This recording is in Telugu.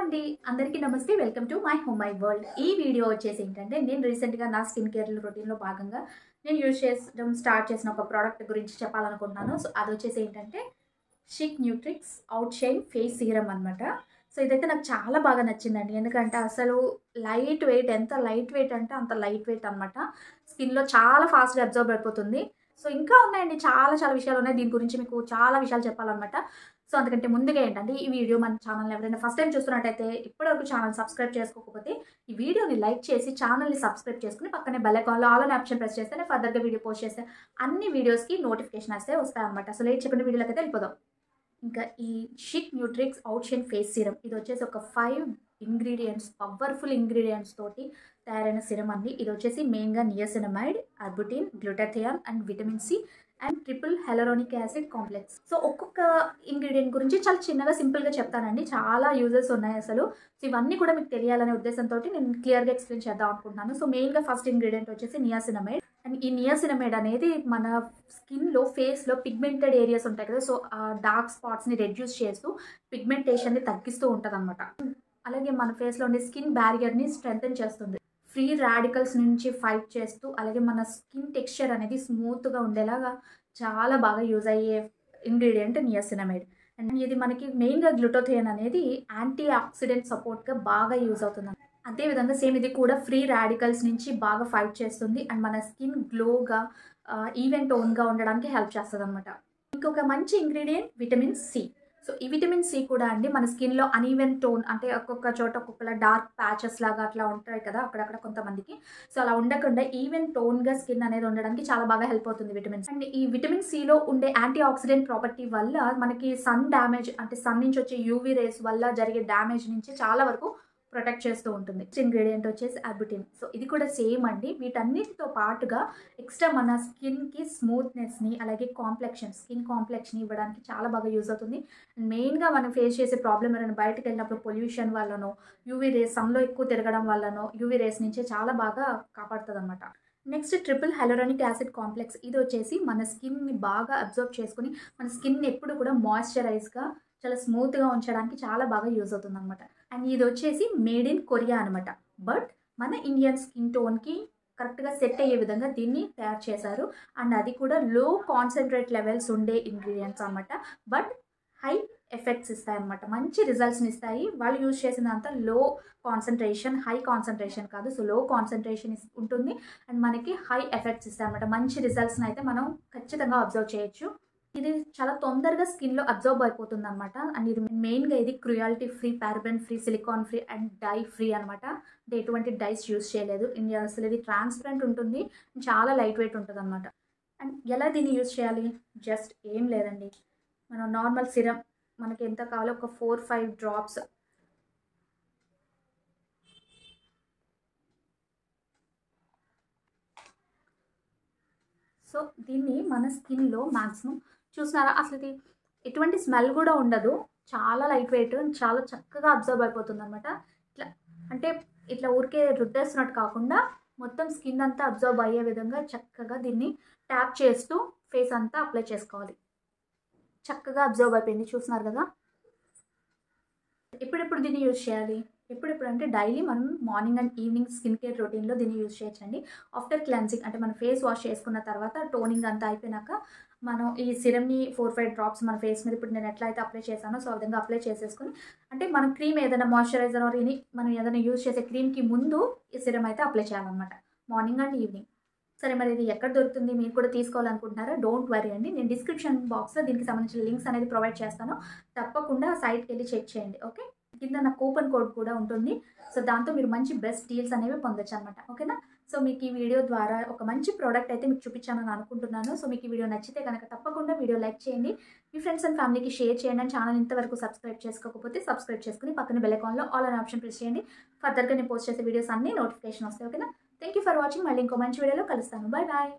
అండి అందరికీ నమస్తే welcome to my home my world ఈ వీడియో వచ్చేసి ఏంటంటే నేను రీసెంట్గా నా స్కిన్ కేర్ రొటీన్లో భాగంగా నేను యూజ్ చేయడం స్టార్ట్ చేసిన ఒక ప్రోడక్ట్ గురించి చెప్పాలనుకుంటున్నాను. సో అది వచ్చేసి ఏంటంటే Chik న్యూట్రిక్స్ out shine face serum అనమాట. సో ఇదైతే నాకు చాలా బాగా నచ్చిందండి, ఎందుకంటే అసలు లైట్ వెయిట్, ఎంత లైట్ వెయిట్ అంటే అంత లైట్ వెయిట్ అనమాట. స్కిన్లో చాలా ఫాస్ట్గా అబ్జర్వ్ అయిపోతుంది. సో ఇంకా ఉన్నాయండి, చాలా చాలా విషయాలు ఉన్నాయి, దీని గురించి మీకు చాలా విషయాలు చెప్పాలన్నమాట. సో అందుకంటే ముందుగా ఏంటంటే ఈ వీడియో మన ఛానల్ ఎవరైనా ఫస్ట్ టైం చూస్తున్నట్టయితే ఇప్పటివరకు ఛానల్ సబ్స్క్రైబ్ చేసుకోకపోతే ఈ వీడియోని లైక్ చేసి ఛానల్ని సబ్స్క్రైబ్ చేసుకుని పక్కనే బెల్ ఐకాన్లో ఆల్ అనే ఆప్షన్ ప్రెస్ చేస్తే ఫర్దర్గా వీడియో పోస్ట్ చేస్తే అన్ని వీడియోస్కి నోటిఫికేషన్ వస్తే వస్తాయన్నమాట. సో లేట్ చెప్పిన వీడియోలోకి అయితే వెళ్ళిపోదాం. ఇంకా ఈ Chik న్యూట్రిక్స్ out shine face serum ఇది వచ్చేసి ఒక 5 ఇంగ్రీడియంట్స్, పవర్ఫుల్ ఇంగ్రీడియంట్స్ తోటి తయారైన సిరం అండి. ఇది వచ్చేసి మెయిన్గా niacinamide, arbutin, glutathione and vitamin C and triple hyaluronic acid complex. So ఒక్కొక్క ఇంగ్రీడియంట్ గురించి చాలా చిన్నగా సింపుల్గా చెప్తానండి, చాలా యూజెస్ ఉన్నాయి అసలు. సో ఇవన్నీ కూడా మీకు తెలియాలనే ఉద్దేశంతో నేను క్లియర్గా ఎక్స్ప్లెయిన్ చేద్దాం అనుకుంటున్నాను. సో మెయిన్గా ఫస్ట్ ఇంగ్రీడియంట్ వచ్చేసి నియాసినమైడ్. అండ్ ఈ నియాసినమైడ్ అనేది మన స్కిన్లో, ఫేస్లో పిగ్మెంటెడ్ ఏరియాస్ ఉంటాయి కదా, సో ఆ డార్క్ స్పాట్స్ని రెడ్యూస్ చేస్తూ పిగ్మెంటేషన్ని తగ్గిస్తూ ఉంటుంది అనమాట. అలాగే మన ఫేస్లో ఉండే స్కిన్ బ్యారియర్ని స్ట్రెంథెన్ చేస్తుంది, ఫ్రీ రాడికల్స్ నుంచి ఫైట్ చేస్తూ, అలాగే మన స్కిన్ టెక్స్చర్ అనేది స్మూత్గా ఉండేలాగా చాలా బాగా యూజ్ అయ్యే ఇంగ్రీడియంట్ నియాసినమైడ్. అండ్ ఇది మనకి మెయిన్గా గ్లూటాథియాన్ అనేది యాంటీ ఆక్సిడెంట్ సపోర్ట్గా బాగా యూజ్ అవుతుంది. అదేవిధంగా సేమ్ ఇది కూడా ఫ్రీ రాడికల్స్ నుంచి బాగా ఫైట్ చేస్తుంది అండ్ మన స్కిన్ గ్లోగా, ఈవెన్ టోన్గా ఉండడానికి హెల్ప్ చేస్తుంది అనమాట. ఇంకొక మంచి ఇంగ్రీడియంట్ విటమిన్ సి. సో ఈ విటమిన్ సి కూడా అండి మన స్కిన్లో అన్ఈవెన్ టోన్, అంటే ఒక్కొక్క చోట ఒక్కొక్కలా డార్క్ ప్యాచెస్ లాగా అట్లా ఉంటాయి కదా అక్కడక్కడ కొంతమందికి, సో అలా ఉండకుండా ఈవెన్ టోన్గా స్కిన్ అనేది ఉండడానికి చాలా బాగా హెల్ప్ అవుతుంది విటమిన్ సి. అండ్ ఈ విటమిన్ సిలో ఉండే యాంటీ ఆక్సిడెంట్ ప్రాపర్టీ వల్ల మనకి సన్ డ్యామేజ్, అంటే సన్ నుంచి వచ్చే యూవీ రేస్ వల్ల జరిగే డ్యామేజ్ నుంచి చాలా వరకు ప్రొటెక్ట్ చేస్తూ ఉంటుంది. నెక్స్ట్ ఇంగ్రీడియంట్ వచ్చేసి అర్బుటిన్. సో ఇది కూడా సేమ్ అండి, వీటన్నిటితో పాటుగా ఎక్స్ట్రా మన స్కిన్కి స్మూత్నెస్ని, అలాగే స్కిన్ కాంప్లెక్స్ని ఇవ్వడానికి చాలా బాగా యూజ్ అవుతుంది. మెయిన్గా మనం ఫేస్ చేసే ప్రాబ్లం ఏమైనా బయటకు వెళ్ళినప్పుడు పొల్యూషన్ వల్లనో, యూవీ రేస్, సన్లో ఎక్కువ తిరగడం వల్లనో యూవీ రేస్ నుంచే చాలా బాగా కాపాడుతుంది అనమాట. Next triple hyaluronic acid complex. ఇది వచ్చేసి మన స్కిన్ని బాగా అబ్జర్వ్ చేసుకుని మన స్కిన్ ఎప్పుడు కూడా మాయిశ్చరైజ్గా, చాలా స్మూత్గా ఉంచడానికి చాలా బాగా యూజ్ అవుతుంది అనమాట. అండ్ ఇది వచ్చేసి మేడ్ ఇన్ కొరియా అనమాట, బట్ మన ఇండియన్ స్కిన్ టోన్కి కరెక్ట్గా సెట్ అయ్యే విధంగా దీన్ని తయారు చేశారు. అండ్ అది కూడా లో కాన్సన్ట్రేట్ లెవెల్స్ ఉండే ఇంగ్రీడియంట్స్ అనమాట, బట్ హై ఎఫెక్ట్స్ ఇస్తాయి అనమాట, మంచి రిజల్ట్స్ని ఇస్తాయి. వాళ్ళు యూజ్ చేసినంత లో కాన్సన్ట్రేషన్, హై కాన్సన్ట్రేషన్ కాదు, సో లో కాన్సన్ట్రేషన్ ఉంటుంది అండ్ మనకి హై ఎఫెక్ట్స్ ఇస్తాయి అనమాట. మంచి రిజల్ట్స్ని అయితే మనం ఖచ్చితంగా అబ్జర్వ్ చేయొచ్చు. ఇది చాలా తొందరగా స్కిన్లో అబ్జర్వ్ అయిపోతుంది అనమాట. అండ్ ఇది మెయిన్గా ఇది cruelty free, paraben free, silicone free and dye free అనమాట. అంటే ఎటువంటి డైస్ యూజ్ చేయలేదు. అసలు ఇది ట్రాన్స్పరెంట్ ఉంటుంది, చాలా లైట్ వెయిట్ ఉంటుంది అనమాట. అండ్ ఎలా దీన్ని యూజ్ చేయాలి? జస్ట్ ఏం లేదండి, మనం నార్మల్ సిరం మనకి ఎంత కావాలో ఒక 4-5 డ్రాప్స్ సో దీన్ని మన స్కిన్లో మ్యాక్సిమం చూసినారా, అసలు ఇది ఎటువంటి స్మెల్ కూడా ఉండదు, చాలా లైట్ వెయిట్, చాలా చక్కగా అబ్జర్వ్ అయిపోతుంది అనమాట. ఇట్లా అంటే ఇట్లా ఊరికే రుద్దేస్తున్నట్టు కాకుండా మొత్తం స్కిన్ అంతా అబ్జర్వ్ అయ్యే విధంగా చక్కగా దీన్ని ట్యాప్ చేస్తూ ఫేస్ అంతా అప్లై చేసుకోవాలి. చక్కగా అబ్జర్వ్ అయిపోయింది, చూస్తున్నారు కదా. ఎప్పుడెప్పుడు దీన్ని యూజ్ చేయాలి? ఎప్పుడెప్పుడు అంటే డైలీ మనం morning and evening skin care రొటీన్లో దీన్ని యూజ్ చేయొచ్చండి. ఆఫ్టర్ క్లెన్సింగ్, అంటే మన ఫేస్ వాష్ చేసుకున్న తర్వాత టోనింగ్ అంతా అయిపోయినాక మనం ఈ సిరమ్ని 4-5 డ్రాప్స్ మన ఫేస్ మీద, ఇప్పుడు నేను ఎట్లా అయితే అప్లై చేశానో సో ఆ విధంగా అప్లై చేసేసుకుని, అంటే మనం క్రీమ్ ఏదైనా మాయిశ్చరైజర్ ఆర్ మనం ఏదైనా యూజ్ చేసే క్రీమ్కి ముందు ఈ సిరం అయితే అప్లై చేయాలన్నమాట, మార్నింగ్ అండ్ ఈవినింగ్. సరే, మరి ఇది ఎక్కడ దొరుకుతుంది? మీరు కూడా తీసుకోవాలనుకుంటున్నారా? డోంట్ వరీ అండి, నేను డిస్క్రిప్షన్ బాక్స్లో దీనికి సంబంధించిన లింక్స్ అనేది ప్రొవైడ్ చేస్తాను, తప్పకుండా సైట్కి వెళ్ళి చెక్ చేయండి. ఓకే, కింద నా కూపన్ కోడ్ కూడా ఉంటుంది, సో దాంతో మీరు మంచి బెస్ట్ డీల్స్ అనేవి పొందొచ్చు అనమాట. ఓకేనా? సో మీకు ఈ వీడియో ద్వారా ఒక మంచి ప్రోడక్ట్ అయితే మీకు చూపించానని అనుకుంటున్నాను. సో మీకు ఈ వీడియో నచ్చితే కనుక తప్పకుండా వీడియో లైక్ చేయండి, మీ ఫ్రెండ్స్ అండ్ ఫ్యామిలీకి షేర్ చేయండి. అండ్ ఛానల్ ఇంతవరకు సబ్స్క్రైబ్ చేసుకోకపోతే సబ్స్క్రైబ్ చేసుకుని పక్కన బెల్ ఐకాన్లో ఆల్ అనే ఆప్షన్ ప్రెస్ చేయండి. ఫర్దర్గా నేను పోస్ట్ చేసే వీడియోస్ అన్ని నోటిఫికేషన్ వస్తాయి. ఓకేనా? Thank you for watching. మళ్ళీ ఇంకో మంచి వీడియోలో కలుస్తాను. Bye bye.